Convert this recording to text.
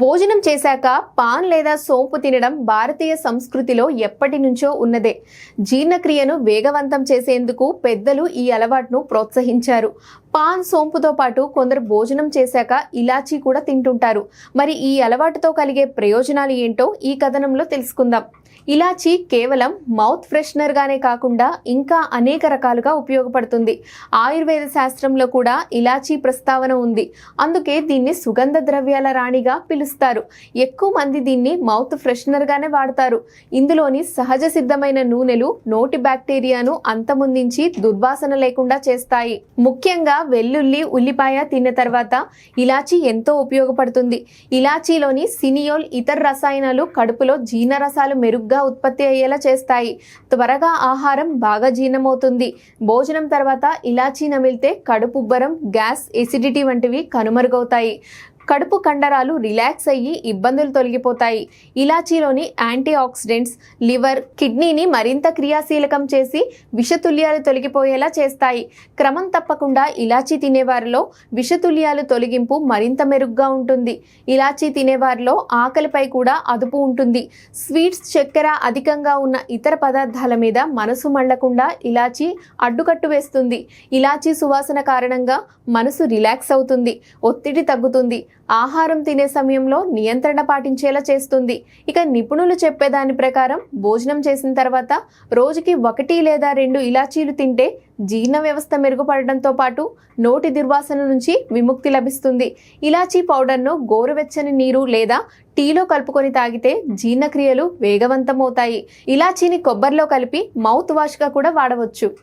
భోజనం చేశాక పాన్ లేదా సోంపు తినడం భారతీయ సంస్కృతిలో ఎప్పటి నుంచో ఉన్నదే. జీర్ణక్రియను వేగవంతం చేసేందుకు పెద్దలు ఈ అలవాటును ప్రోత్సహించారు. పాన్ సోంపుతో పాటు కొందరు భోజనం చేశాక ఇలాచీ కూడా తింటుంటారు. మరి ఈ అలవాటుతో కలిగే ప్రయోజనాలు ఏంటో ఈ కథనంలో తెలుసుకుందాం. ఇలాచీ కేవలం మౌత్ ఫ్రెషనర్ గానే కాకుండా ఇంకా అనేక రకాలుగా ఉపయోగపడుతుంది. ఆయుర్వేద శాస్త్రంలో కూడా ఇలాచీ ప్రస్తావన ఉంది. అందుకే దీన్ని సుగంధ ద్రవ్యాల రాణిగా పిలుస్తారు. ఎక్కువ మంది దీన్ని మౌత్ ఫ్రెషనర్ గానే వాడతారు. ఇందులోని సహజ సిద్ధమైన నూనెలు నోటి బ్యాక్టీరియాను అంతమొందించి దుర్వాసన లేకుండా చేస్తాయి. ముఖ్యంగా వెల్లుల్లి, ఉల్లిపాయ తిన్న తర్వాత ఇలాచీ ఎంతో ఉపయోగపడుతుంది. ఇలాచీలోని సినియోల్ ఇతర రసాయనాలు కడుపులో జీర్ణరసాలు మెరుగ్గా ఉత్పత్తి అయ్యేలా చేస్తాయి. త్వరగా ఆహారం బాగా జీర్ణమవుతుంది. భోజనం తర్వాత ఇలాచీ నమిలితే కడుపుబ్బరం, గ్యాస్, ఎసిడిటీ వంటివి కనుమరుగవుతాయి. కడుపు కండరాలు రిలాక్స్ అయ్యి ఇబ్బందులు తొలగిపోతాయి. ఇలాచీలోని యాంటీ ఆక్సిడెంట్స్ లివర్, కిడ్నీని మరింత క్రియాశీలకం చేసి విషతుల్యాలు తొలగిపోయేలా చేస్తాయి. క్రమం తప్పకుండా ఇలాచీ తినేవారిలో విషతుల్యాలు తొలగింపు మరింత మెరుగ్గా ఉంటుంది. ఇలాచీ తినేవారిలో ఆకలిపై కూడా అదుపు ఉంటుంది. స్వీట్స్, చక్కెర అధికంగా ఉన్న ఇతర పదార్థాల మీద మనసు మళ్లకుండా ఇలాచీ అడ్డుకట్టు వేస్తుంది. ఇలాచీ సువాసన కారణంగా మనసు రిలాక్స్ అవుతుంది, ఒత్తిడి తగ్గుతుంది, ఆహారం తినే సమయంలో నియంత్రణ పాటించేలా చేస్తుంది. ఇక నిపుణులు చెప్పేదాని ప్రకారం భోజనం చేసిన తర్వాత రోజుకి 1 లేదా 2 ఇలాచీలు తింటే జీర్ణ వ్యవస్థ మెరుగుపడడంతో పాటు నోటి దుర్వాసన నుంచి విముక్తి లభిస్తుంది. ఇలాచీ పౌడర్ను గోరువెచ్చని నీరు లేదా టీలో కలుపుకొని తాగితే జీర్ణక్రియలు వేగవంతమవుతాయి. ఇలాచీని కొబ్బరిలో కలిపి మౌత్ వాష్గా కూడా వాడవచ్చు.